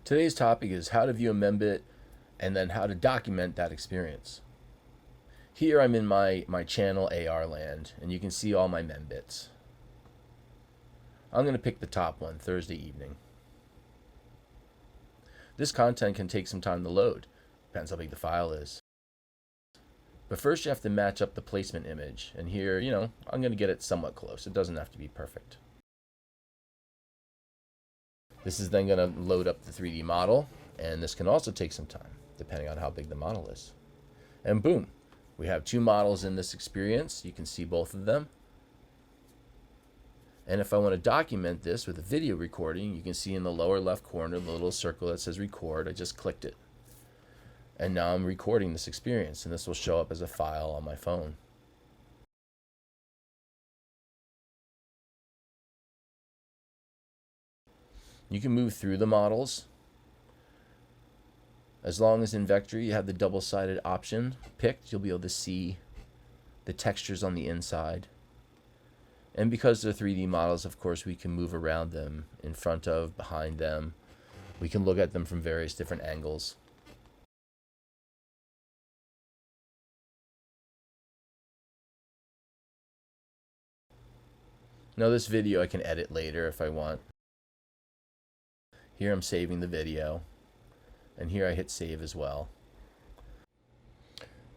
Today's topic is how to view a Membit and then how to document that experience. Here I'm in my channel AR land, and you can see all my Membits. I'm going to pick the top one, Thursday evening. This content can take some time to load, depends how big the file is. But first you have to match up the placement image, and here, I'm going to get it somewhat close. It doesn't have to be perfect. This is then going to load up the 3D model, and this can also take some time, depending on how big the model is. And boom, we have two models in this experience. You can see both of them. And if I want to document this with a video recording, you can see in the lower left corner the little circle that says record. I just clicked it. And now I'm recording this experience, and this will show up as a file on my phone. You can move through the models. As long as in Vector you have the double-sided option picked, you'll be able to see the textures on the inside. And because they're 3D models, of course, we can move around them, in front of, behind them. We can look at them from various different angles. Now this video I can edit later if I want. Here I'm saving the video, and here I hit save as well.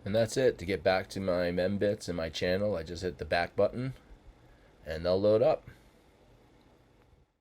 And that's it. To get back to my Membits and my channel, I just hit the back button, and they'll load up.